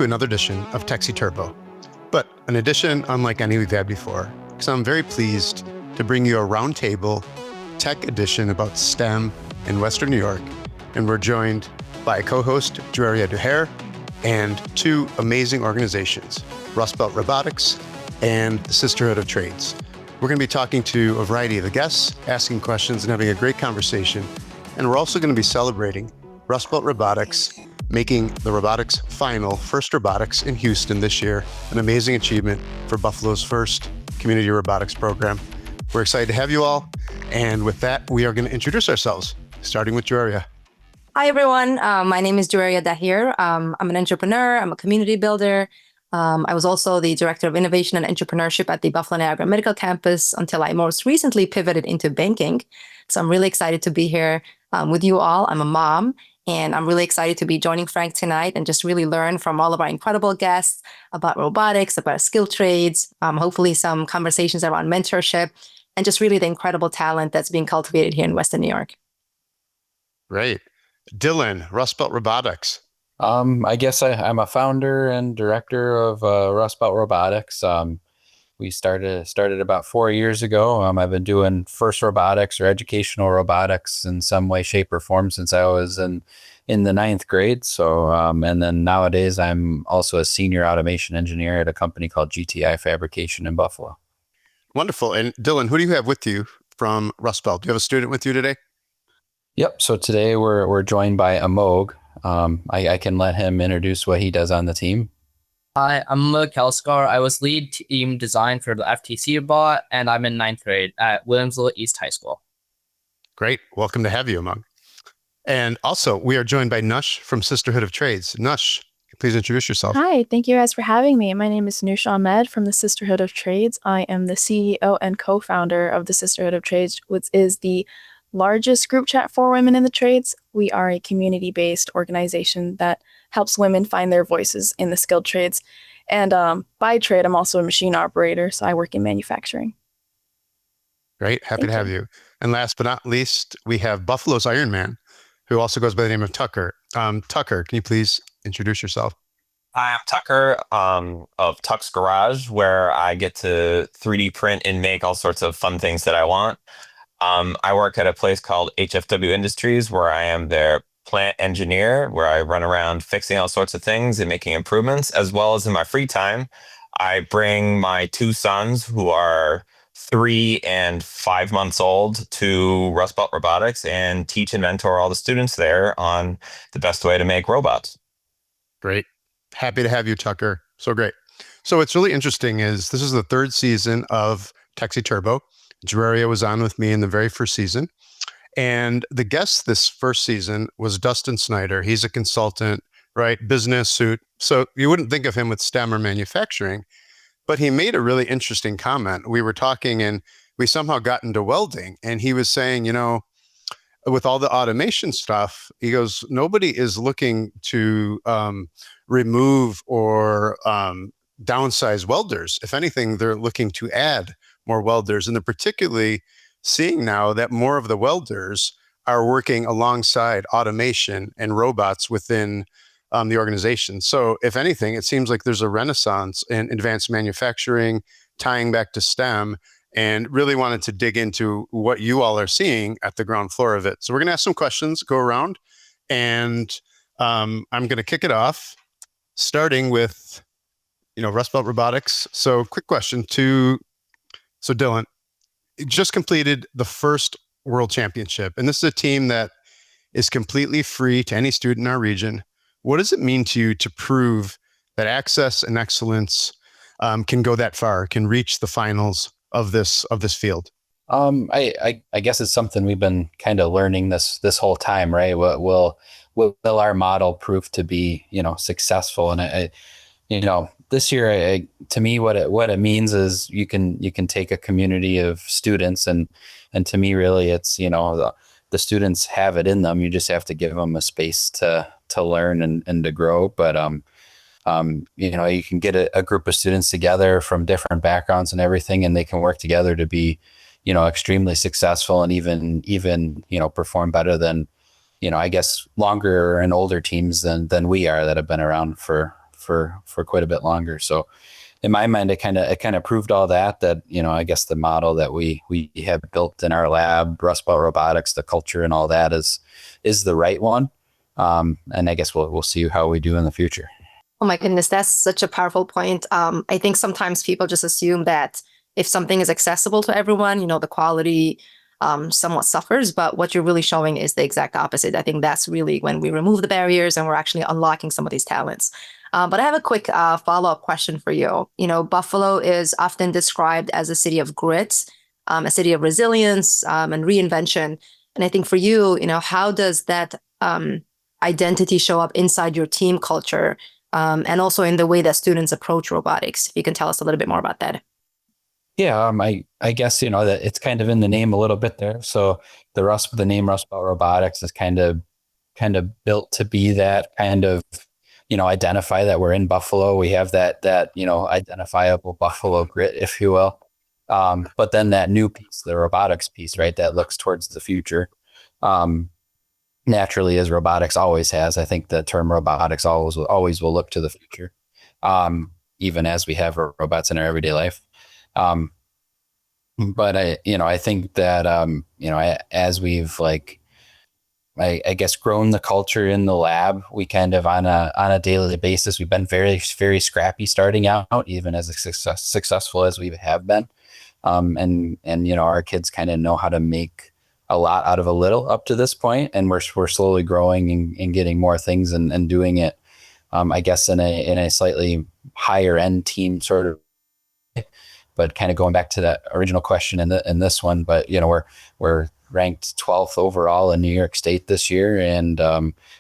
to another edition of TechXY Turbo, but an edition unlike any we've had before, because I'm very pleased to bring you a roundtable tech edition about STEM in Western New York, and we're joined by a co-host, Juaria Duhair, and two amazing organizations, Rust Belt Robotics and the Sisterhood of Trades. We're going to be talking to a variety of the guests, asking questions, and having a great conversation. And we're also going to be celebrating Rust Belt Robotics making the robotics final, first robotics in Houston this year, an amazing achievement for Buffalo's first community robotics program. We're excited to have you all. And with that, we are going to introduce ourselves, starting with Juaria. Hi, everyone. My name is Juaria Duhair. I'm an entrepreneur. I'm a community builder. I was also the Director of Innovation and Entrepreneurship at the Buffalo Niagara Medical Campus until I most recently pivoted into banking. So I'm really excited to be here with you all. I'm a mom, and I'm really excited to be joining Frank tonight and just really learn from all of our incredible guests about robotics, about skilled trades, hopefully some conversations around mentorship, and just really the incredible talent that's being cultivated here in Western New York. Great. Dylan, Rust Belt Robotics. I guess I'm a founder and director of Rust Belt Robotics. We started about 4 years ago. I've been doing FIRST robotics or educational robotics in some way, shape, or form since I was in the 9th grade. So, and then nowadays I'm also a senior automation engineer at a company called GTI Fabrication in Buffalo. Wonderful. And Dylan, who do you have with you from Rust Belt? Do you have a student with you today? Yep. So today we're joined by Amog. I can let him introduce what he does on the team. Hi, I'm Mo Kelskar. I was lead team design for the FTC bot, and I'm in 9th grade at Williamsville East High School. Great. Welcome to have you, Amog. And also, we are joined by Nush from Sisterhood of Trades. Nush, please introduce yourself. Hi, thank you guys for having me. My name is Nush Ahmed from the Sisterhood of Trades. I am the CEO and co-founder of the Sisterhood of Trades, which is the largest group chat for women in the trades. We are a community-based organization that helps women find their voices in the skilled trades. And by trade, I'm also a machine operator, so I work in manufacturing. Great. Happy to have you. And last but not least, we have Buffalo's Iron Man, who also goes by the name of Tucker. Tucker, can you please introduce yourself? Hi, I'm Tucker of Tuck's Garage, where I get to 3D print and make all sorts of fun things that I want. I work at a place called HFW Industries, where I am their plant engineer, where I run around fixing all sorts of things and making improvements, as well as in my free time, I bring my two sons, who are 3 and 5 months old, to Rust Belt Robotics and teach and mentor all the students there on the best way to make robots. Great. Happy to have you, Tucker. So great. So what's really interesting is this is the 3rd season of TechXY Turbo. Juaria was on with me in the very first season. And the guest this first season was Dustin Snyder. He's a consultant, right? Business suit. So you wouldn't think of him with STEM or manufacturing, but he made a really interesting comment. We were talking and we somehow got into welding, and he was saying, you know, with all the automation stuff, he goes, nobody is looking to remove or downsize welders. If anything, they're looking to add more welders, and they're particularly seeing now that more of the welders are working alongside automation and robots within the organization. So if anything, it seems like there's a renaissance in advanced manufacturing, tying back to STEM, and really wanted to dig into what you all are seeing at the ground floor of it. So we're going to ask some questions, go around, and I'm going to kick it off, starting with, Rust Belt Robotics. So quick question So Dylan, just completed the first World Championship, and this is a team that is completely free to any student in our region. What does it mean to you to prove that access and excellence can go that far, can reach the finals of this field? I guess it's something we've been kind of learning this whole time, right? Will our model prove to be, successful? And this year, to me, what it means is you can take a community of students, and to me, really, it's the students have it in them. You just have to give them a space to learn and to grow. But you can get a group of students together from different backgrounds and everything, and they can work together to be extremely successful and even perform better than I guess longer and older teams than we are that have been around for for quite a bit longer. So in my mind, it kind of proved all that, I guess the model that we have built in our lab, Rust Belt Robotics, the culture and all that is the right one. And I guess we'll see how we do in the future. Oh my goodness, that's such a powerful point. I think sometimes people just assume that if something is accessible to everyone, the quality somewhat suffers. But what you're really showing is the exact opposite. I think that's really when we remove the barriers and we're actually unlocking some of these talents. But I have a quick follow-up question for you. Buffalo is often described as a city of grit, a city of resilience and reinvention. And I think for you, how does that identity show up inside your team culture? And also in the way that students approach robotics. If you can tell us a little bit more about that. Yeah, I guess that it's kind of in the name a little bit there. So the name Rust Belt Robotics is kind of built to be that kind of identify that we're in Buffalo. We have that identifiable Buffalo grit, if you will. But then that new piece, the robotics piece, right, that looks towards the future. Naturally, as robotics always has, I think the term robotics always will look to the future, even as we have robots in our everyday life. But I think that as we've I guess grown the culture in the lab, we kind of on a daily basis, we've been very, very scrappy starting out, even as successful as we have been, and our kids kind of know how to make a lot out of a little up to this point, and we're slowly growing and getting more things and doing it, I guess in a slightly higher end team sort of. But kind of going back to that original question in this one, but we're ranked 12th overall in New York State this year, and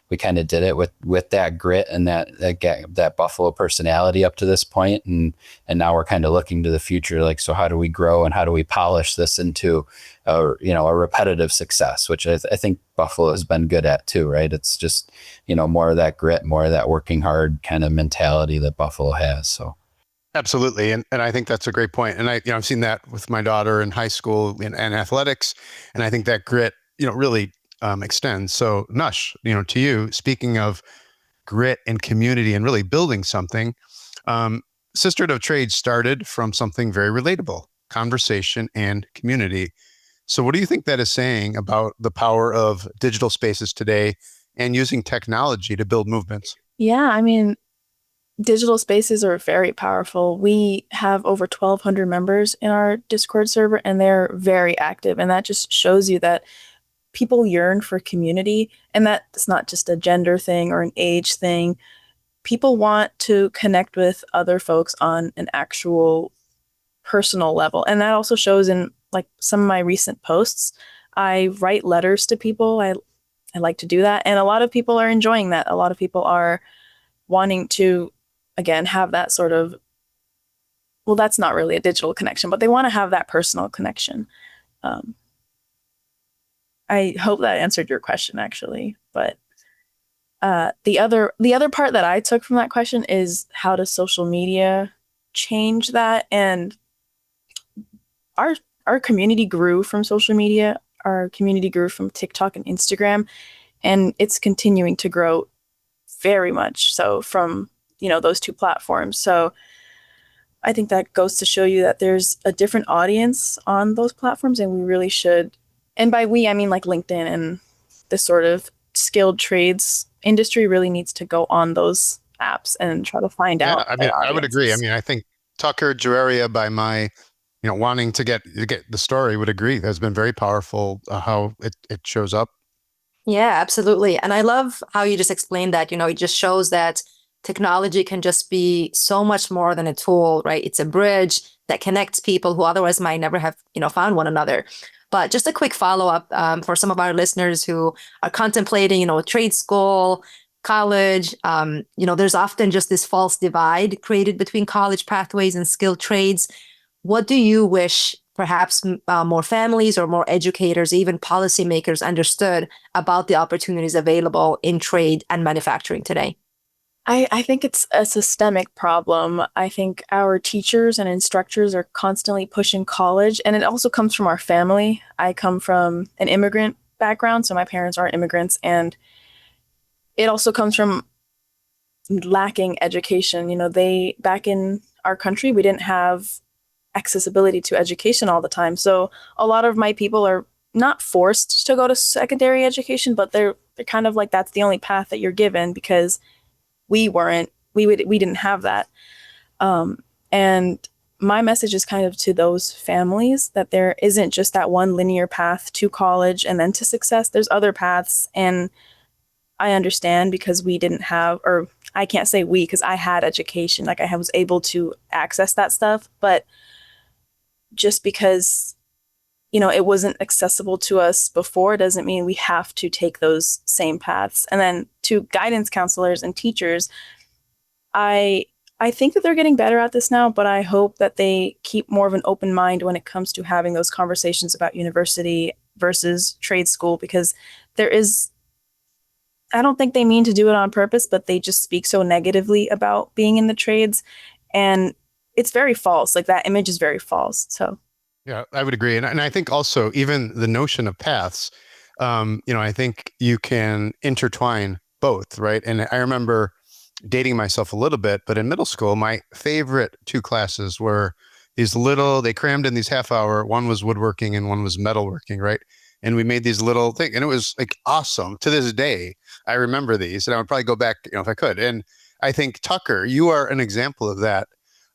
we kind of did it with that grit and that Buffalo personality up to this point, and now we're kind of looking to the future, so how do we grow and how do we polish this into a repetitive success, which I think Buffalo has been good at too, right? It's just more of that grit, more of that working hard kind of mentality that Buffalo has. So. Absolutely. And I think that's a great point. And I've seen that with my daughter in high school and athletics. And I think that grit, really extends. So Nush, to you, speaking of grit and community and really building something, Sisterhood of Trades started from something very relatable, conversation and community. So what do you think that is saying about the power of digital spaces today and using technology to build movements? Yeah, I mean, digital spaces are very powerful. We have over 1,200 members in our Discord server, and they're very active. And that just shows you that people yearn for community, and that's not just a gender thing or an age thing. People want to connect with other folks on an actual personal level. And that also shows in some of my recent posts. I write letters to people. I like to do that. And a lot of people are enjoying that. A lot of people are wanting to, again, have that sort of, well, that's not really a digital connection, but they want to have that personal connection. I hope that answered your question, actually. But the other part that I took from that question is, how does social media change that? And our community grew from social media. Our community grew from TikTok and Instagram, and it's continuing to grow very much so from those two platforms. So I think that goes to show you that there's a different audience on those platforms, and we really should, and by we, I mean LinkedIn and this sort of skilled trades industry really needs to go on those apps and try to find out. I mean, I would agree. I mean, I think Tucker Juaria, by my, wanting to get the story, would agree. That's been very powerful how it shows up. Yeah, absolutely. And I love how you just explained that, it just shows that technology can just be so much more than a tool, right? It's a bridge that connects people who otherwise might never have, found one another. But just a quick follow-up for some of our listeners who are contemplating, trade school, college, there's often just this false divide created between college pathways and skilled trades. What do you wish perhaps more families or more educators, even policymakers understood about the opportunities available in trade and manufacturing today? I think it's a systemic problem. I think our teachers and instructors are constantly pushing college, and it also comes from our family. I come from an immigrant background, so my parents are immigrants, and it also comes from lacking education. They back in our country, we didn't have accessibility to education all the time. So a lot of my people are not forced to go to secondary education, but they're kind of like that's the only path that you're given because we didn't have that. And my message is kind of to those families that there isn't just that one linear path to college and then to success. There's other paths, and I understand because we didn't have, or I can't say we because I had education, like I was able to access that stuff, but just because it wasn't accessible to us before doesn't mean we have to take those same paths. And then to guidance counselors and teachers, I think that they're getting better at this now, but I hope that they keep more of an open mind when it comes to having those conversations about university versus trade school, because I don't think they mean to do it on purpose, but they just speak so negatively about being in the trades, and it's very false. Like that image is very false. So Yeah, I would agree. And I think also even the notion of paths, I think you can intertwine both, right? And I remember dating myself a little bit, but in middle school, my favorite two classes were they crammed in these half hour, one was woodworking and one was metalworking, right? And we made these little things, and it was like awesome. To this day, I remember these, and I would probably go back, if I could. And I think, Tucker, you are an example of that.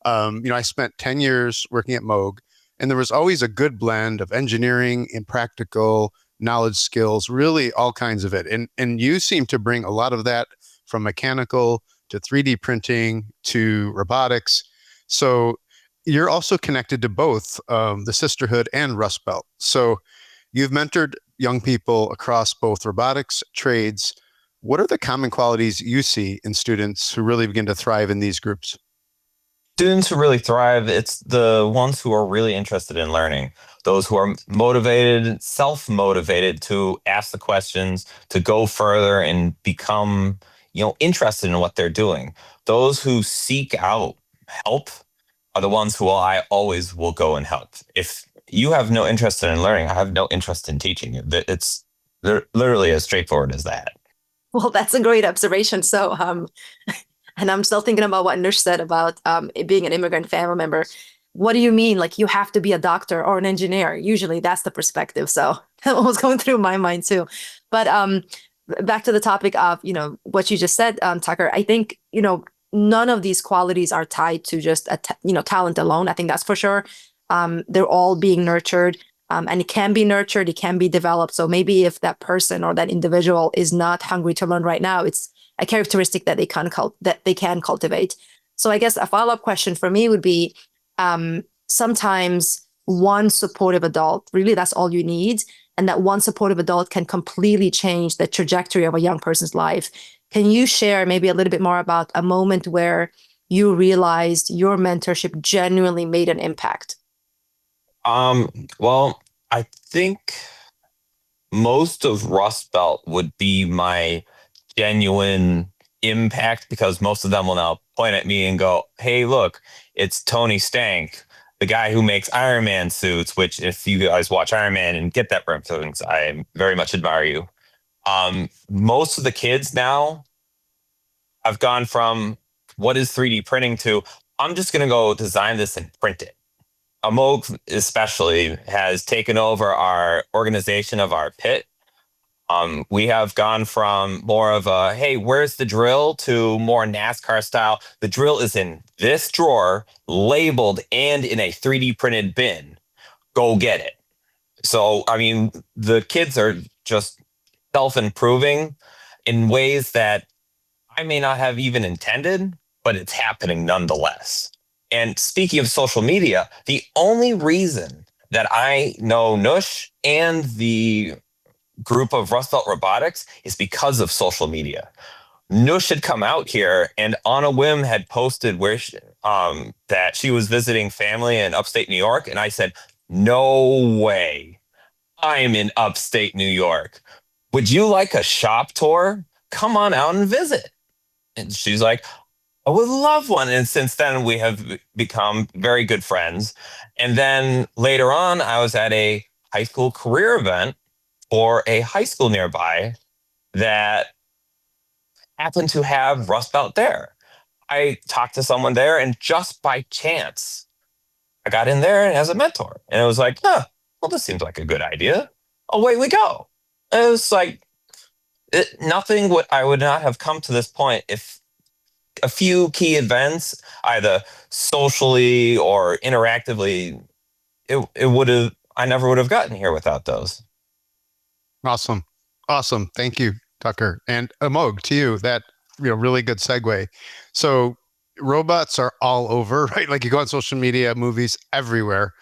I spent 10 years working at Moog, and there was always a good blend of engineering and practical knowledge, skills, really all kinds of it. And you seem to bring a lot of that from mechanical to 3D printing to robotics. So you're also connected to both the Sisterhood and Rust Belt. So you've mentored young people across both robotics, trades. What are the common qualities you see in students who really begin to thrive in these groups? Students who really thrive, it's the ones who are really interested in learning, those who are motivated, self-motivated to ask the questions, to go further and become, interested in what they're doing. Those who seek out help are the ones who I always will go and help. If you have no interest in learning, I have no interest in teaching you. It's literally as straightforward as that. Well, that's a great observation. So, and I'm still thinking about what Nush said about it being an immigrant family member. What do you mean? Like you have to be a doctor or an engineer? Usually that's the perspective. So that was going through my mind too. But back to the topic of, what you just said, Tucker, I think, none of these qualities are tied to just, talent alone. I think that's for sure. They're all being nurtured. And it can be nurtured, it can be developed. So maybe if that person or that individual is not hungry to learn right now, it's a characteristic that they can cultivate. So I guess a follow-up question for me would be, sometimes one supportive adult, really that's all you need. And that one supportive adult can completely change the trajectory of a young person's life. Can you share maybe a little bit more about a moment where you realized your mentorship genuinely made an impact? Well, I think most of Rust Belt would be my genuine impact because most of them will now point at me and go, "Hey, look, it's Tony Stank, the guy who makes Iron Man suits," which if you guys watch Iron Man and get that reference, I very much admire you. Most of the kids now have gone from what is 3D printing to I'm just going to go design this and print it. Amog especially has taken over our organization of our pit. We have gone from more of a, hey, where's the drill to more NASCAR style. The drill is in this drawer, labeled and in a 3D printed bin. Go get it. So, I mean, the kids are just self-improving in ways that I may not have even intended, but it's happening nonetheless. And speaking of social media, the only reason that I know Nush and the group of Rust Belt Robotics is because of social media. Nush had come out here and on a whim had posted that she was visiting family in upstate New York. And I said, no way. I'm in upstate New York. Would you like a shop tour? Come on out and visit. And she's like, I would love one. And since then, we have become very good friends. And then later on, I was at a high school career event for a high school nearby that happened to have Rust Belt there. I talked to someone there, and just by chance, I got in there as a mentor. And it was like, well, this seems like a good idea. Away we go. And it was like, nothing would I would not have come to this point if a few key events, either socially or interactively, it would have, I never would have gotten here without those. Awesome. Awesome. Thank you, Tucker. And Amog, to you, that really good segue. So robots are all over, right? Like you go on social media, movies, everywhere.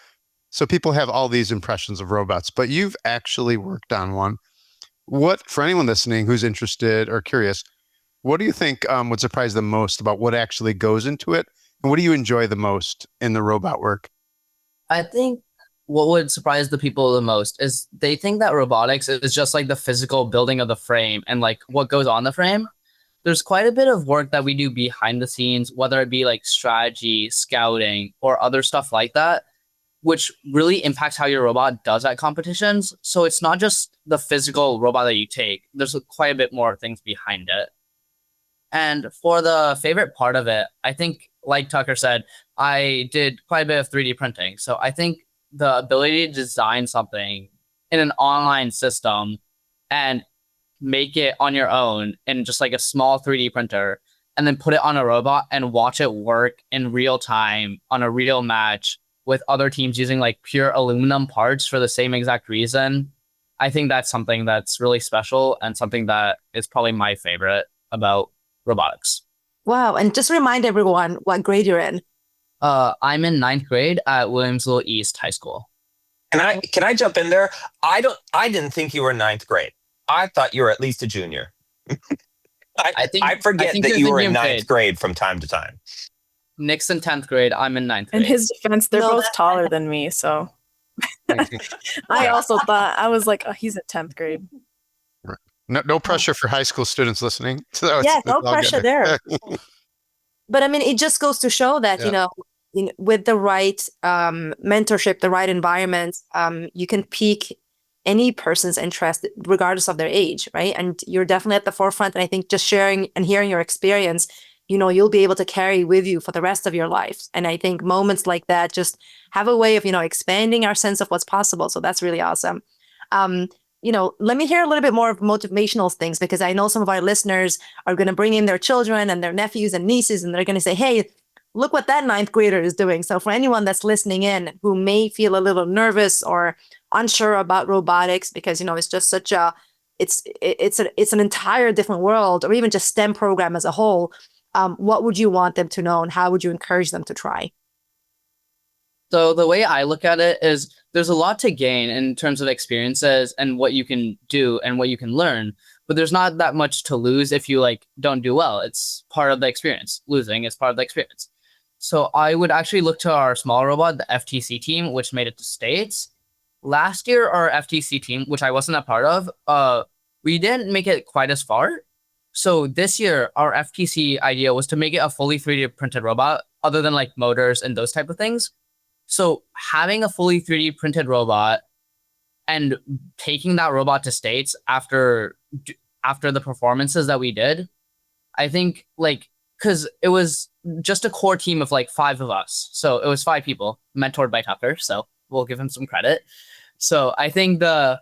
So people have all these impressions of robots, but you've actually worked on one. What, for anyone listening who's interested or curious, what do you think would surprise them most about what actually goes into it? And what do you enjoy the most in the robot work? I think what would surprise the people the most is they think that robotics is just like the physical building of the frame and like what goes on the frame. There's quite a bit of work that we do behind the scenes, whether it be like strategy, scouting, or other stuff like that, which really impacts how your robot does at competitions. So it's not just the physical robot that you take. There's quite a bit more things behind it. And for the favorite part of it, I think, like Tucker said, I did quite a bit of 3D printing. So I think the ability to design something in an online system and make it on your own in just like a small 3D printer and then put it on a robot and watch it work in real time on a real match with other teams using like pure aluminum parts for the same exact reason. I think that's something that's really special and something that is probably my favorite about robotics. Wow. And just remind everyone what grade you're in. I'm in 9th grade at Williamsville East High School. Can I jump in there? I didn't think you were in 9th grade. I thought you were at least a junior. I forget that you were in 9th grade from time to time. Nick's in 10th grade. I'm in 9th grade. In his defense, they're both taller than me, so I also thought, I was like, oh, he's at 10th grade. No pressure for high school students listening. So yeah, no pressure there. But I mean, it just goes to show that, with the right mentorship, the right environment, you can pique any person's interest regardless of their age, right? And you're definitely at the forefront. And I think just sharing and hearing your experience, you'll be able to carry with you for the rest of your life. And I think moments like that just have a way of, expanding our sense of what's possible. So that's really awesome. Let me hear a little bit more of motivational things, because I know some of our listeners are going to bring in their children and their nephews and nieces, and they're going to say, hey, look what that 9th grader is doing. So for anyone that's listening in who may feel a little nervous or unsure about robotics, because, it's just such it's an entire different world, or even just STEM program as a whole, what would you want them to know, and how would you encourage them to try? So the way I look at it is there's a lot to gain in terms of experiences and what you can do and what you can learn, but there's not that much to lose if you don't do well. It's part of the experience. Losing is part of the experience. So I would actually look to our small robot, the FTC team, which made it to States. Last year, our FTC team, which I wasn't a part of, we didn't make it quite as far. So this year, our FTC idea was to make it a fully 3D printed robot, other than motors and those type of things. So having a fully 3D printed robot and taking that robot to States after the performances that we did, I think because it was just a core team of 5 of us. So it was 5 people mentored by Tucker. So we'll give him some credit. So I think that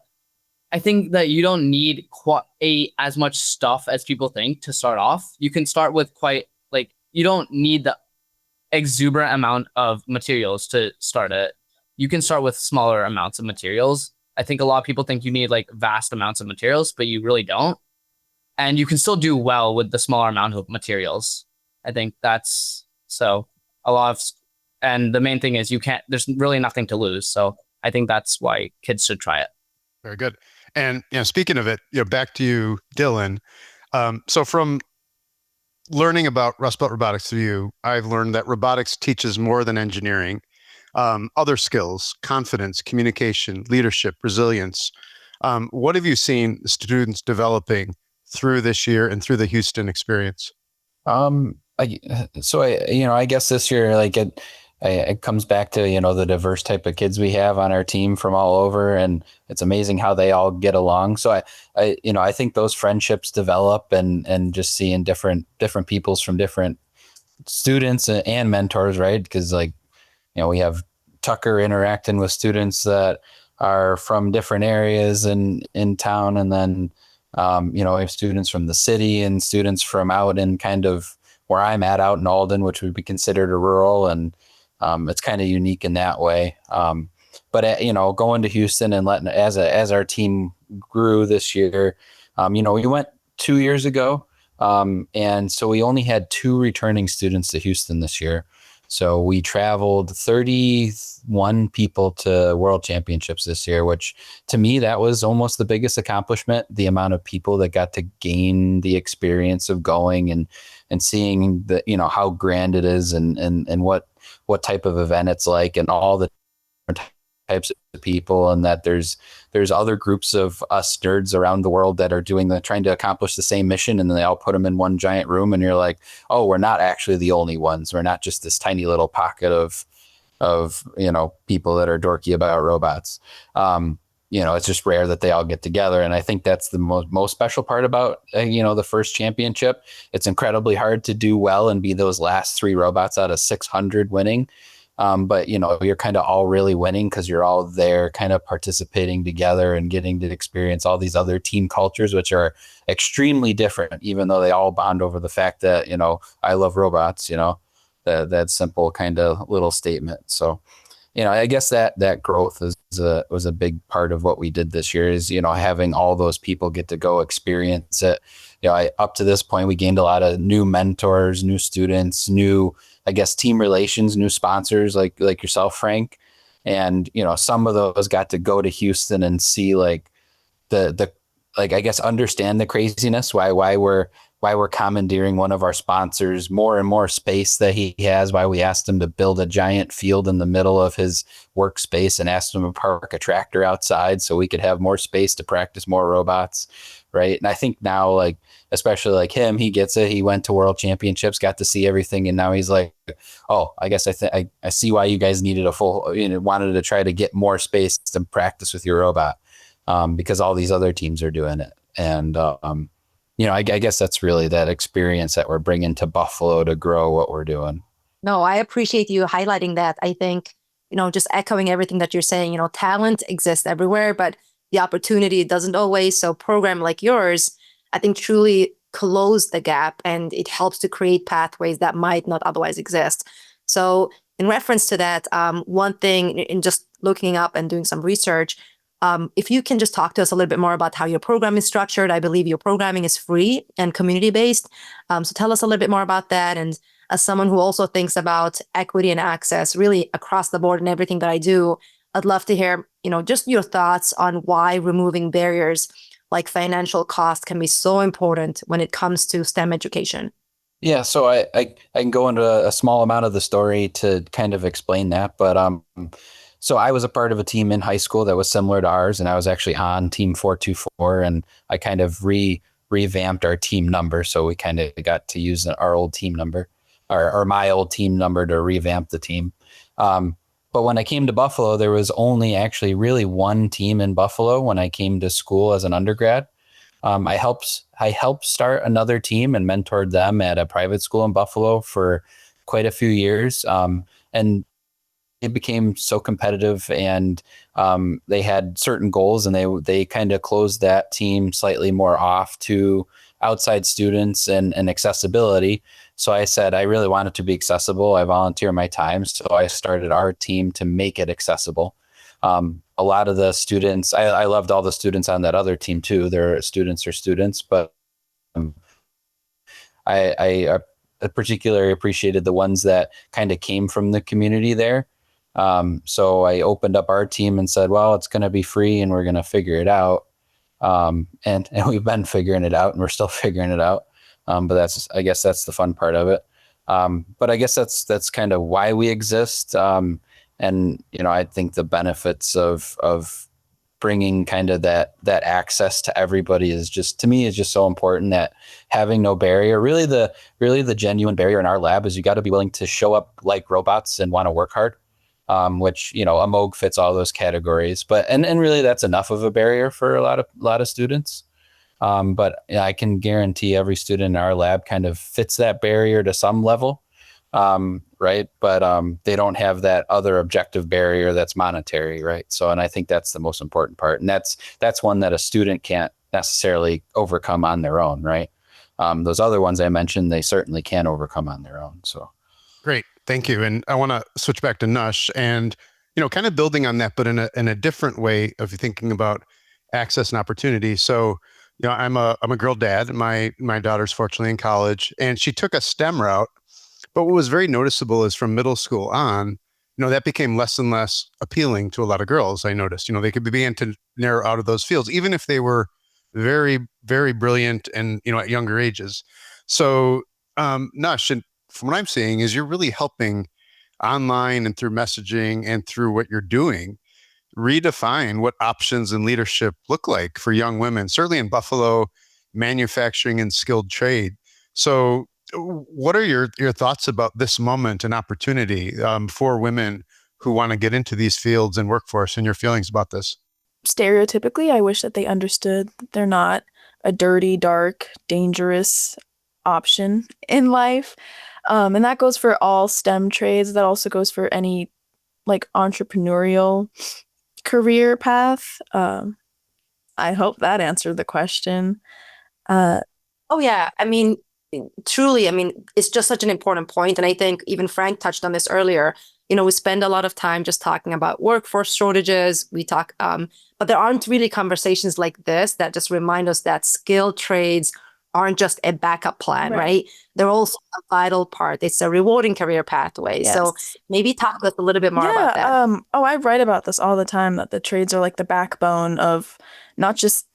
you don't need as much stuff as people think to start off. You can start with you don't need the exuberant amount of materials to start it. You can start with smaller amounts of materials. I think a lot of people think you need vast amounts of materials, but you really don't. And you can still do well with the smaller amount of materials. I think that's and the main thing is there's really nothing to lose. So I think that's why kids should try it. Very good. And speaking of it, back to you, Dylan. So from learning about Rust Belt Robotics through you, I've learned that robotics teaches more than engineering, other skills, confidence, communication, leadership, resilience. What have you seen students developing through this year and through the Houston experience? I guess this year, it comes back to, the diverse type of kids we have on our team from all over, and it's amazing how they all get along. So I think those friendships develop, and just seeing different peoples from different students and mentors, right? Because we have Tucker interacting with students that are from different areas in town, and then we have students from the city and students from out in kind of where I'm at, out in Alden, which would be considered a rural, and it's kind of unique in that way. But going to Houston and letting as our team grew this year, we went 2 years ago, and so we only had 2 returning students to Houston this year. So we traveled 31 people to World Championships this year, which to me, that was almost the biggest accomplishment. The amount of people that got to gain the experience of going and seeing how grand it is, and what type of event it's like, and all the different types of people, and that there's other groups of us nerds around the world that are trying to accomplish the same mission, and then they all put them in one giant room, and you're like, oh, we're not actually the only ones. We're not just this tiny little pocket of people that are dorky about robots. It's just rare that they all get together, and I think that's the most special part about the first championship. It's incredibly hard to do well and be those last 3 robots out of 600 winning. But you're kind of all really winning because you're all there kind of participating together and getting to experience all these other team cultures, which are extremely different, even though they all bond over the fact that, I love robots, that simple kind of little statement. So, I guess that growth was a big part of what we did this year, is, having all those people get to go experience it. Up to this point, we gained a lot of new mentors, new students, new, I guess, team relations, new sponsors like yourself, Frank. And, some of those got to go to Houston and see the I guess, understand the craziness, why we're commandeering one of our sponsors more and more space that he has, why we asked him to build a giant field in the middle of his workspace and asked him to park a tractor outside so we could have more space to practice more robots. Right. And I think now, especially like him, he gets it. He went to World Championships, got to see everything. And now he's like, oh, I guess I see why you guys needed wanted to try to get more space to practice with your robot, because all these other teams are doing it. And, I guess that's really that experience that we're bringing to Buffalo to grow what we're doing. No, I appreciate you highlighting that. I think, just echoing everything that you're saying, talent exists everywhere, but the opportunity doesn't always. So program like yours, I think, truly close the gap, and it helps to create pathways that might not otherwise exist. So in reference to that, one thing in just looking up and doing some research, if you can just talk to us a little bit more about how your program is structured. I believe your programming is free and community-based. So tell us a little bit more about that. And as someone who also thinks about equity and access really across the board in everything that I do, I'd love to hear, just your thoughts on why removing barriers like financial cost can be so important when it comes to STEM education. Yeah, so I can go into a small amount of the story to kind of explain that, but so I was a part of a team in high school that was similar to ours, and I was actually on Team 424, and I kind of revamped our team number, so we kind of got to use our old team number, or my old team number, to revamp the team. But when I came to Buffalo, there was only actually really one team in Buffalo when I came to school as an undergrad. I helped start another team and mentored them at a private school in Buffalo for quite a few years. And it became so competitive, and they had certain goals, and they kind of closed that team slightly more off to outside students and accessibility. So I said, I really want it to be accessible. I volunteer my time. So I started our team to make it accessible. A lot of the students, I loved all the students on that other team too. Their students are students, but I particularly appreciated the ones that kind of came from the community there. So I opened up our team and said, well, it's going to be free and we're going to figure it out. And we've been figuring it out, and we're still figuring it out. But I guess that's the fun part of it. But I guess that's kind of why we exist. And, I think the benefits of bringing kind of that access to everybody is just, to me, is just so important, that having no barrier. Really the genuine barrier in our lab is you got to be willing to show up like robots and want to work hard, which, a MOOC fits all those categories. But and really that's enough of a barrier for a lot of students. But I can guarantee every student in our lab kind of fits that barrier to some level. Right. But they don't have that other objective barrier that's monetary. Right. So, and I think that's the most important part. And that's one that a student can't necessarily overcome on their own. Right. Those other ones I mentioned, they certainly can overcome on their own. So Great. Thank you. And I want to switch back to Nush and, kind of building on that, but in a different way of thinking about access and opportunity. So, I'm a girl dad. My daughter's fortunately in college, and she took a STEM route. But what was very noticeable is from middle school on, that became less and less appealing to a lot of girls. I noticed, they could begin to narrow out of those fields, even if they were very, very brilliant and, at younger ages. So, Nush, and from what I'm seeing is you're really helping online and through messaging and through what you're doing, redefine what options and leadership look like for young women, certainly in Buffalo, manufacturing and skilled trade. So what are your thoughts about this moment and opportunity for women who want to get into these fields and workforce, and your feelings about this? Stereotypically, I wish that they understood that they're not a dirty, dark, dangerous option in life. And that goes for all STEM trades. That also goes for any entrepreneurial career path. I hope that answered the question. Oh yeah, truly, it's just such an important point. And I think even Frank touched on this earlier. We spend a lot of time just talking about workforce shortages. We talk, but there aren't really conversations like this that just remind us that skilled trades aren't just a backup plan, right? They're also a vital part. It's a rewarding career pathway. Yes. So maybe talk to us a little bit more about that. I write about this all the time, that the trades are like the backbone of not just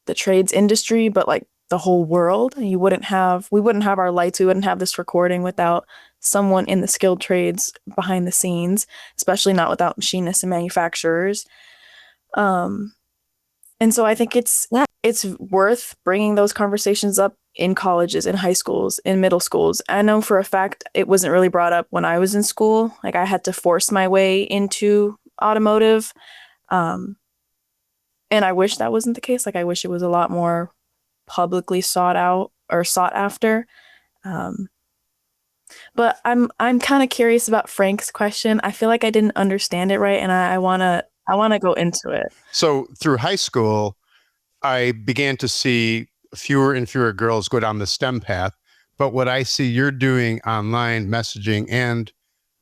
the trades industry, but the whole world. We wouldn't have our lights, we wouldn't have this recording without someone in the skilled trades behind the scenes, especially not without machinists and manufacturers. And so I think it's worth bringing those conversations up in colleges, in high schools, in middle schools. I know for a fact it wasn't really brought up when I was in school. I had to force my way into automotive. And I wish that wasn't the case. I wish it was a lot more publicly sought out or sought after. But I'm kind of curious about Frank's question. I feel like I didn't understand it right, and I wanna go into it. So through high school, I began to see fewer and fewer girls go down the STEM path. But what I see you're doing online messaging and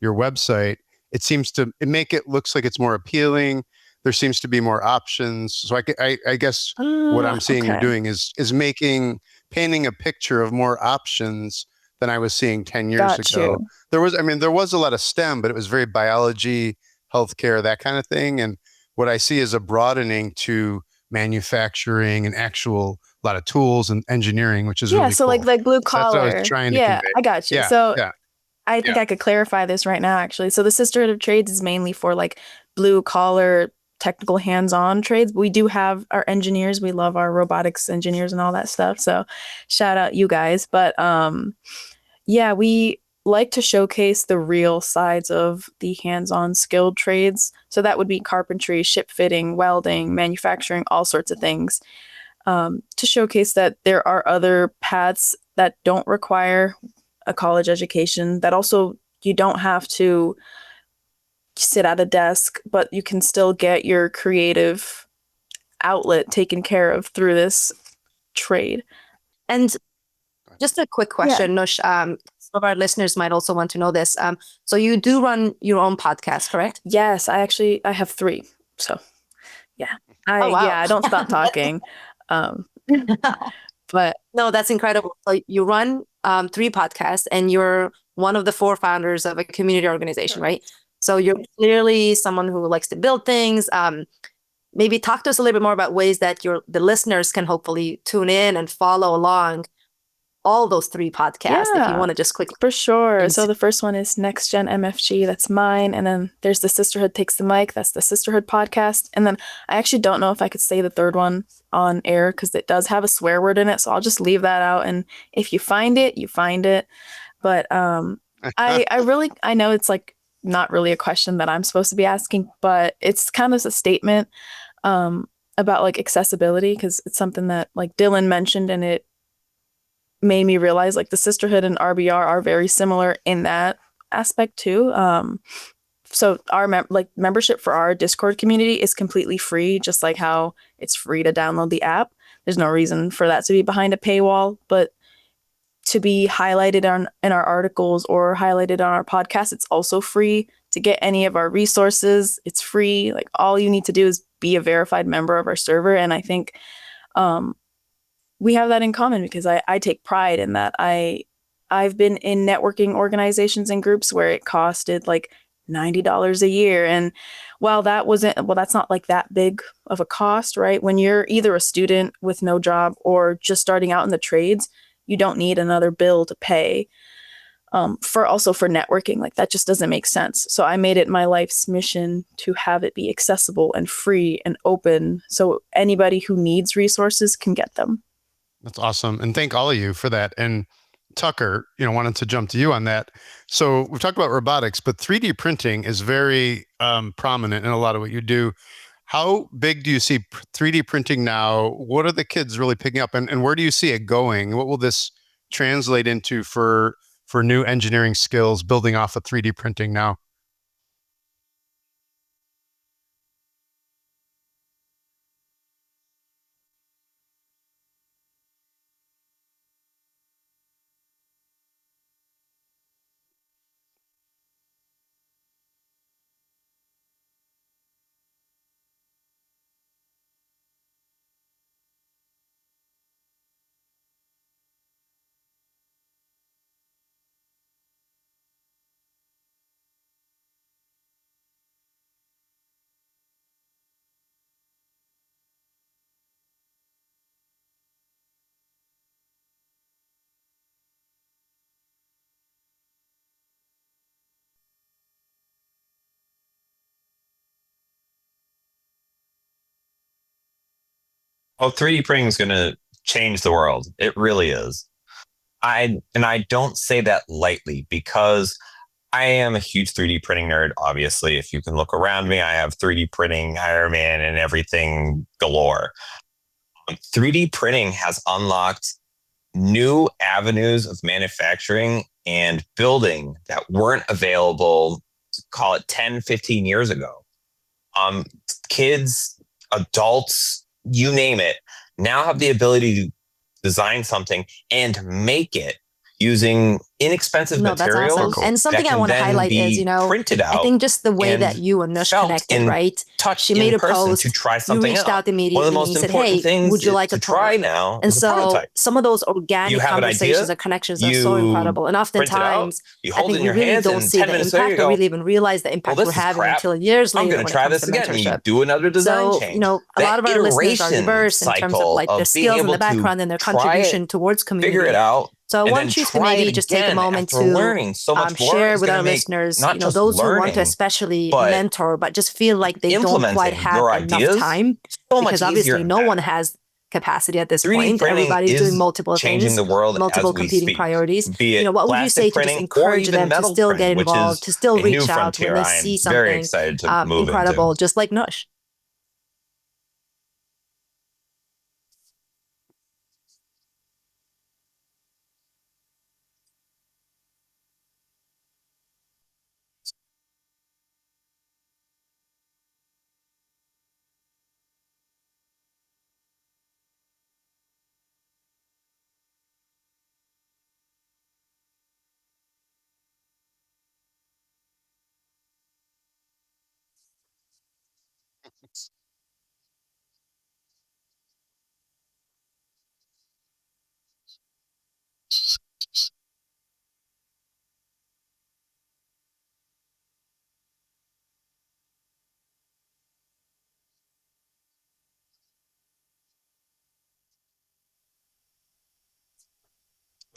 your website, it looks like it's more appealing. There seems to be more options. So I guess what I'm seeing you're doing is painting a picture of more options than I was seeing 10 years ago. There was a lot of STEM, but it was very biology, healthcare, that kind of thing. And what I see is a broadening to manufacturing and actual lot of tools and engineering, which is really so cool. like blue collar. So that's what I was trying to convey. I got you. I think I could clarify this right now, actually. So the Sisterhood of Trades is mainly for blue collar, technical hands-on trades. We do have our engineers. We love our robotics engineers and all that stuff. So shout out you guys. But we like to showcase the real sides of the hands-on skilled trades. So that would be carpentry, ship fitting, welding, manufacturing, all sorts of things. To showcase that there are other paths that don't require a college education, that also you don't have to sit at a desk, but you can still get your creative outlet taken care of through this trade. And just a quick question, Nush. Some of our listeners might also want to know this. So you do run your own podcast, correct? Yes, I have 3. So yeah. I don't stop talking. But no, that's incredible. So you run 3 podcasts, and you're one of the 4 founders of a community organization, right? So you're clearly someone who likes to build things. Maybe talk to us a little bit more about ways that the listeners can hopefully tune in and follow along all those 3 podcasts if you Yeah. want to just quickly. For sure. And So the first one is Next Gen MFG. That's mine. And then there's the Sisterhood Takes the Mic. That's the Sisterhood podcast. And then I actually don't know if I could say the third one on air because it does have a swear word in it. So I'll just leave that out. And if you find it, you find it. But I know it's like not really a question that I'm supposed to be asking, but it's kind of a statement about like accessibility because it's something that like Dylan mentioned and it made me realize like the Sisterhood and RBR are very similar in that aspect too. So our membership for our Discord community is completely free, just like how it's free to download the app. There's no reason for that to be behind a paywall, but to be highlighted in our articles or highlighted on our podcast, it's also free. To get any of our resources, it's free. Like all you need to do is be a verified member of our server, and I think we have that in common because I take pride in that. I've been in networking organizations and groups where it costed like $90 a year. And while that's not like that big of a cost, right? When you're either a student with no job or just starting out in the trades, you don't need another bill to pay for networking. Like that just doesn't make sense. So I made it my life's mission to have it be accessible and free and open so anybody who needs resources can get them. That's awesome. And thank all of you for that. And Tucker, wanted to jump to you on that. So we've talked about robotics, but 3D printing is very prominent in a lot of what you do. How big do you see 3D printing now? What are the kids really picking up, and where do you see it going? What will this translate into for new engineering skills building off of 3D printing now? Oh, 3D printing is going to change the world. It really is. I don't say that lightly because I am a huge 3D printing nerd. Obviously, if you can look around me, I have 3D printing Iron Man and everything galore. 3D printing has unlocked new avenues of manufacturing and building that weren't available, call it 10, 15 years ago. Kids, adults, you name it, now have the ability to design something and make it using inexpensive No, that's materials. awesome. And something that I can want to then highlight be is, printed I out think just the way and that you and Nush felt connected, and right? touched She made in a person post, to try you something reached out. out immediately One of the and most you said, important hey, things would you like to a try tour? now And is a so prototype. some of those You organic have an conversations idea, and connections are so you incredible. And print it out, oftentimes, you I hold it think in we your really hands, don't and see 10 the minutes later you impact or go, really even realize the well, impact we're this is having crap. until years I'm later going when to it try comes this to again. And you mentorship. do another design So, change. a lot of our listeners are iteration diverse in terms of cycle like the of being skills in able the to background and their try contribution it, towards figure it community. out, So I and then want you to try it maybe just take a again moment after to learning so much more share is with going our to make listeners, not just those who want to learning, especially but mentor, but just feel like they don't quite implementing have your enough ideas time so much because easier obviously and no one better. has capacity at this 3D point. printing Everybody's doing is multiple changing things, the world as multiple we competing speak, priorities. be it What would you say plastic to just printing or encourage even them to metal still get printing, which involved, is to still a new reach out when frontier they I am see very something excited to move incredible, into. just like Nush?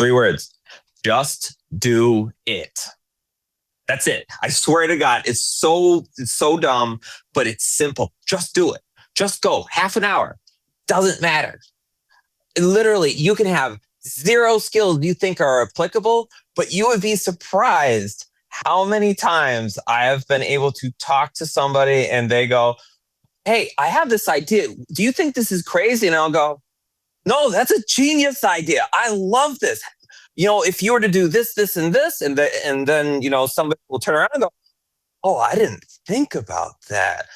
3 words. Just do it. That's it. I swear to God, it's so dumb, but it's simple. Just do it. Just go. Half an hour. Doesn't matter. Literally, you can have 0 skills you think are applicable, but you would be surprised how many times I have been able to talk to somebody and they go, hey, I have this idea. Do you think this is crazy? And I'll go, no, that's a genius idea. I love this. If you were to do this, this, and this, and then, somebody will turn around and go, oh, I didn't think about that.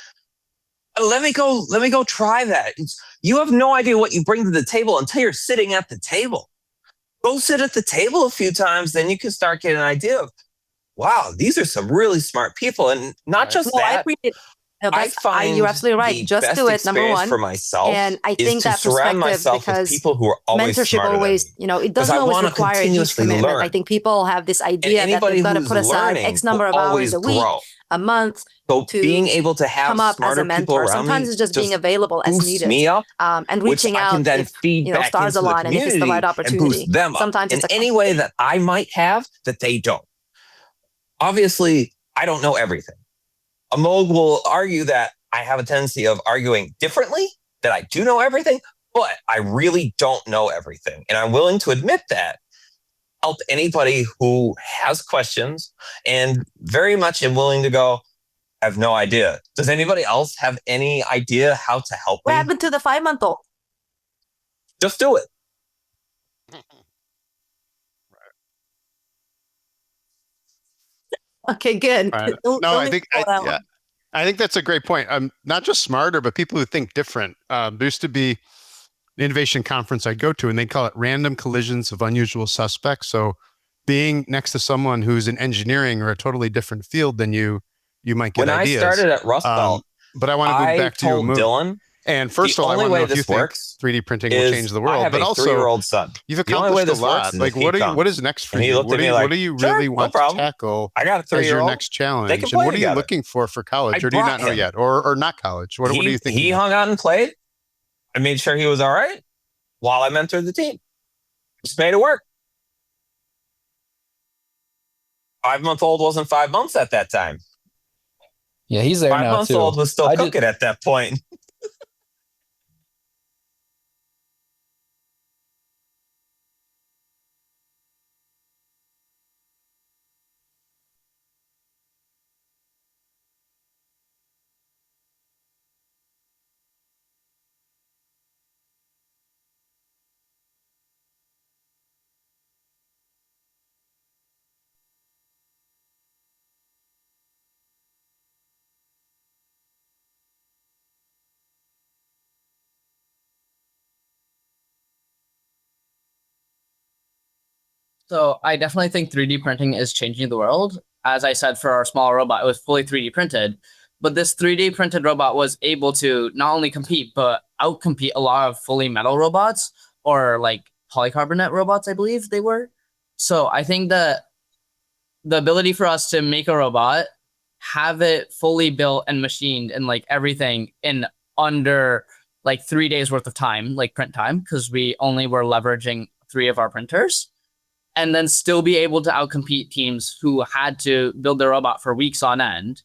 Let me go try that. You have no idea what you bring to the table until you're sitting at the table. Go sit at the table a few times, then you can start getting an idea of, wow, these are some really smart people. And not just No, I that. appreciate it. No, I find you're absolutely right. Just do it. Number one, for myself, and I think to that surround perspective, myself with because people who are always mentorship smarter always, than me. it doesn't I always wanna require a huge continuously commitment. learn. I think people have this idea that Anybody they've got to who's put aside learning X number will of hours always a week, grow. a month, So to being able to have come up as smarter a people mentor. around Sometimes me it's just being available as boosts needed, me up, and which reaching I out can then if feed back stars into the align and if it's the community right and opportunity. boost them up Sometimes in it's any way that I might have that they don't. Obviously, I don't know everything. A Moog will argue that I have a tendency of arguing differently, that I do know everything, but I really don't know everything. And I'm willing to admit that. Help anybody who has questions, and very much am willing to go, I have no idea. Does anybody else have any idea how to help What me? happened to the 5-month-old? Just do it. Okay, good. Right. Don't I need think to call that one. I think that's a great point. Not just smarter, but people who think different. There used to be an innovation conference I'd go to, and they'd call it random collisions of unusual suspects. So being next to someone who's in engineering or a totally different field than you might get When ideas. I started at Rust Belt, but I want to move I back to you, told Dylan, and first the of all, I only want to way know if you this think works 3D printing will change the I world. have But a also, 3-year-old son. you've The only way accomplished a this works lot. is Like, if he what is comes. next for And he you? looked at me What like, do you "Sure, really no want to problem. tackle I got a as your 3-year-old. next challenge? They can And play what are you together." looking for college? I Or do you not brought know him. yet? Or not college? What are you thinking? He hung out and played. I made sure he was all right while I mentored the team. Just made it work. 5-month-old wasn't 5 months at that time. Yeah, he's there now too. 5-month-old was still I cooking at that point. So I definitely think 3D printing is changing the world. As I said, for our small robot, it was fully 3D printed. But this 3D printed robot was able to not only compete, but outcompete a lot of fully metal robots, or like polycarbonate robots, I believe they were. So I think that the ability for us to make a robot, have it fully built and machined and like everything in under like 3 days worth of time, like print time, because we only were leveraging 3 of our printers, and then still be able to outcompete teams who had to build their robot for weeks on end,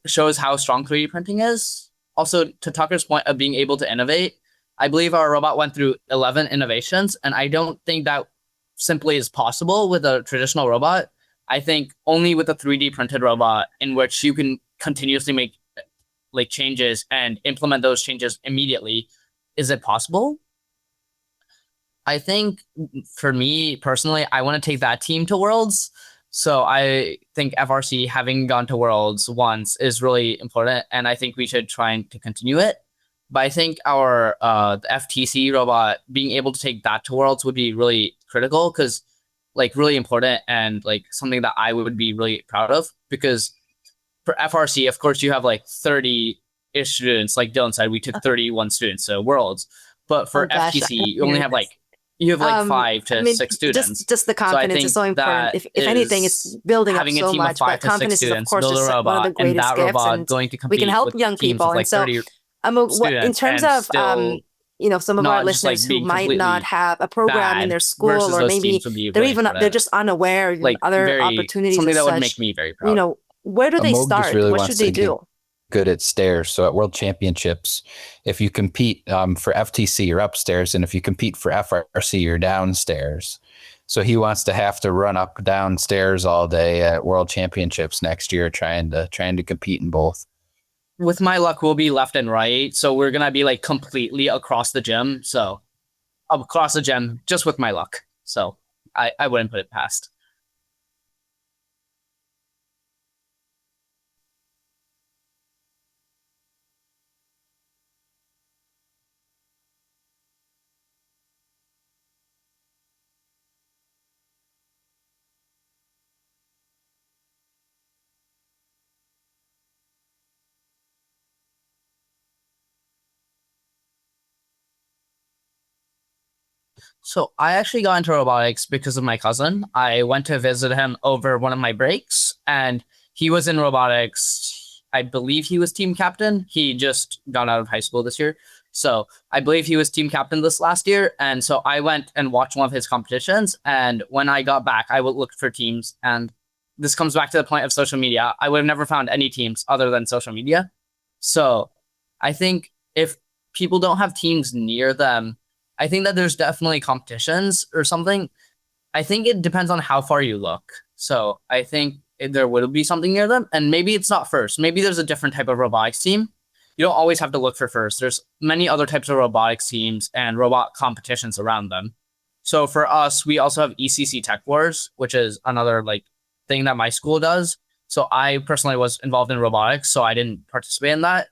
shows how strong 3D printing is. Also, to Tucker's point of being able to innovate, I believe our robot went through 11 innovations, and I don't think that simply is possible with a traditional robot. I think only with a 3D printed robot, in which you can continuously make like changes and implement those changes immediately, is it possible. I think for me personally, I want to take that team to Worlds. So I think FRC having gone to Worlds once is really important, and I think we should try to continue it. But I think our the FTC robot, being able to take that to Worlds would be really critical, because like really important, and like something that I would be really proud of. Because for FRC, of course, you have like 30-ish students. Like Dylan said, we took 31 students, so Worlds. But for FTC, you only have like 5 to 6 students. Just the confidence is so important. If anything, it's building up so much. But confidence is, of course, just like one of the greatest gifts, and we can help young people. And so, in terms of some of our Not just like listeners who being might not completely have a program in bad their school, versus or those maybe teams would be very they're important. just unaware of Like other very opportunities something and that would such. make me very proud. Where do they Amog just start? really What wants should they to get do? good at stairs. So at World Championships, if you compete for FTC, you're upstairs, and if you compete for FRC, you're downstairs. So he wants to have to run up downstairs all day at World Championships next year, trying to compete in both. With my luck, we'll be left and right, so we're gonna be like completely across the gym. So across the gym, just with my luck. So I wouldn't put it past. So I actually got into robotics because of my cousin. I went to visit him over one of my breaks, and he was in robotics. I believe he was team captain. He just got out of high school this year. So I believe he was team captain this last year. And so I went and watched one of his competitions. And when I got back, I would look for teams. And this comes back to the point of social media. I would have never found any teams other than social media. So I think if people don't have teams near them, I think that there's definitely competitions or something. I think it depends on how far you look. So I think there will be something near them, and maybe it's not first. Maybe there's a different type of robotics team. You don't always have to look for first. There's many other types of robotics teams and robot competitions around them. So for us, we also have ECC Tech Wars, which is another like thing that my school does. So I personally was involved in robotics, so I didn't participate in that.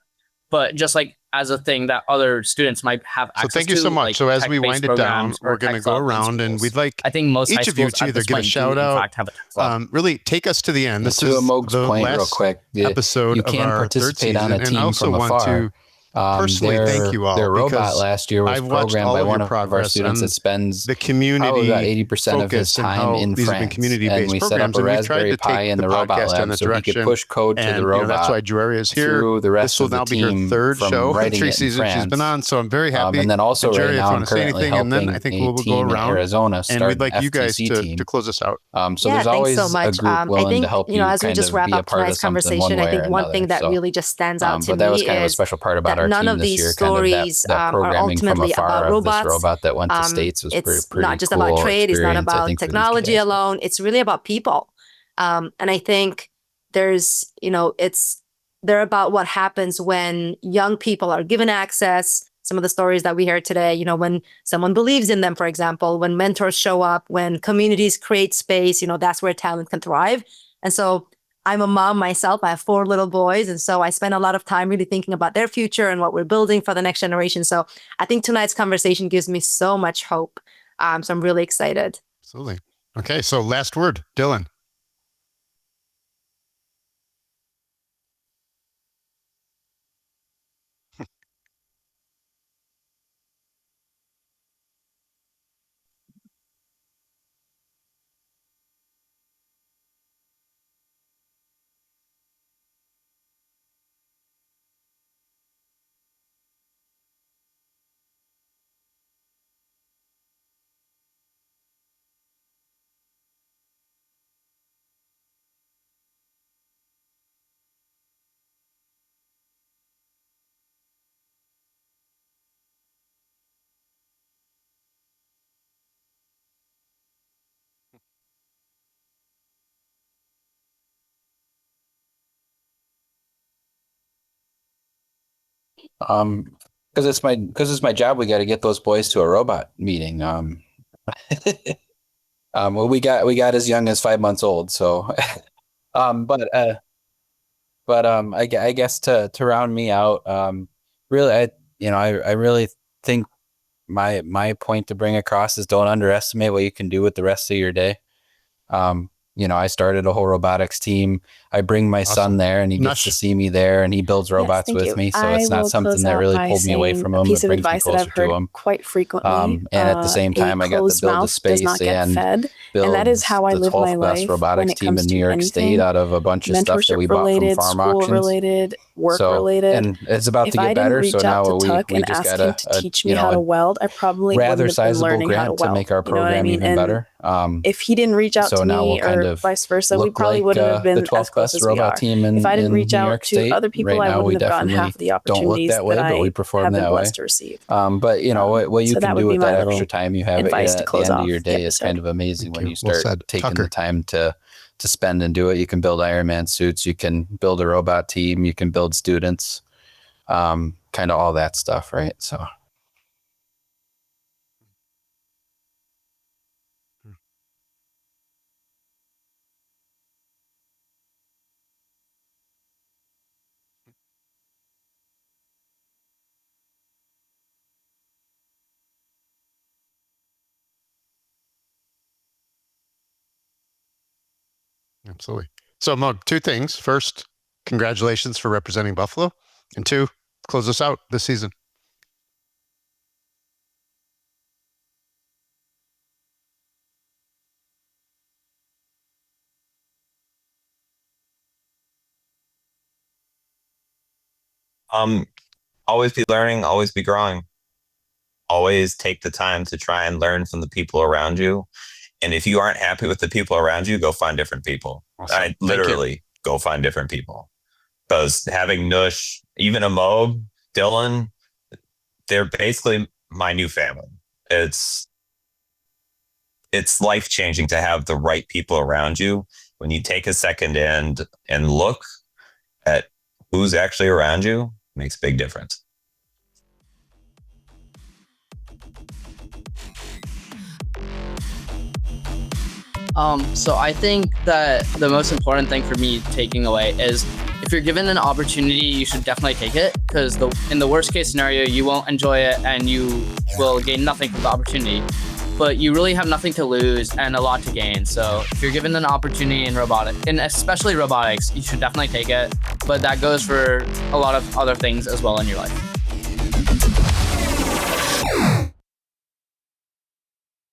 But just like as a thing that other students might have access So thank you to, so much. like So as we tech-based wind it down, programs or we're going to tech go club in around, and schools. we'd like I think most high each of you schools to at either this give a point do, shout in out, fact, have a tech club. really take us to the end. This to is Amog's the point, real last quick, episode you of can our third participate season, on a and I team also from want afar. to personally thank you all Their robot because last year was I've watched programmed all by of one your of our progress students on that spends the probably about community 80% of his focus and time how in these have been France. And community-based we set up programs, a and we've tried Raspberry to Pi take in the the robot podcast in lab that so he could direction. push code to And the robot. that's why Juaria is here. Through the rest This will of the now be her team third from show in writing 3 it in seasons she's been France. on, so I'm very happy. And then also And right Juaria, if now you I'm want to say currently anything, and then helping I think a we'll go team in around, Arizona and start we'd like an you guys FTC to team. close us out. So Yeah, there's thanks always so a much. group I willing think, to help you as we kind just of wrap be a up part of tonight's something one conversation, I way or think one another. thing that So, really just stands out to but that was me kind of a is special part about that our none team of this these year. Kind of stories that are programming from ultimately afar about of this robots. robot that went to States was It's pretty not just cool about trade. It's not experience, I about think, for these technology guys. alone. It's really about people. And I think there's, they're about what happens when young people are given access. Some of the stories that we hear today, when someone believes in them, for example, when mentors show up, when communities create space, that's where talent can thrive. And so I'm a mom myself. I have 4 little boys. And so I spend a lot of time really thinking about their future and what we're building for the next generation. So I think tonight's conversation gives me so much hope. So I'm really excited. Absolutely. Okay, so last word, Dylan. Because it's my job. We got to get those boys to a robot meeting. Well, we got as young as 5 months old. So, um, but uh, I guess to round me out, really, I really think my point to bring across is don't underestimate what you can do with the rest of your day. I started a whole robotics team. I bring my son there, and he gets to see me there, and he builds robots thank with you. me. So I it's not will something close that out really by pulled me away saying from a him. piece It of brings me advice that closer I've to heard him. quite frequently. And at the same time, I got to closed build the mouth does not space get and fed, build and that is how I the live my 12th best life when robotics it team comes in New to York State anything out of a bunch of stuff that mentorship we bought from related, farm school auctions. related, work So, related. and it's about If to I get didn't better. So reach out now to Tuck we and just ask got him to teach me how a to weld, I probably rather wouldn't have been sizable learning how to grant to weld. make our You know what I program mean? even And better. if he didn't reach out So to now me we'll kind or of vice versa, we look probably like wouldn't have the been as 12th close best as we robot are. team If I didn't in reach New out York to State. other people, Right I now, we wouldn't have gotten definitely half of the don't look opportunities that way, that but we I perform have been that way. blessed to receive. But what you So can that would do be with my that little extra time you have advice to at the close end of off your the day is kind episode. of amazing Thank when you. you start Well said. taking Tucker. the time to spend and do it. You can build Iron Man suits. You can build a robot team. You can build students. Kind of all that stuff, right? So. Absolutely. So, Mug, two things. First, congratulations for representing Buffalo. And two, close us out this season. Um, always be learning, always be growing. Always take the time to try and learn from the people around you. And if you aren't happy with the people around you, go find different people. Awesome. I literally go find different people. Because having Nush, even Amog, Dylan, they're basically my new family. It's life changing to have the right people around you. When you take a second and look at who's actually around you, it makes a big difference. So I think that the most important thing for me taking away is if you're given an opportunity, you should definitely take it, because in the worst case scenario, you won't enjoy it and you will gain nothing from the opportunity. But you really have nothing to lose and a lot to gain. So if you're given an opportunity in robotics, and especially robotics, you should definitely take it. But that goes for a lot of other things as well in your life.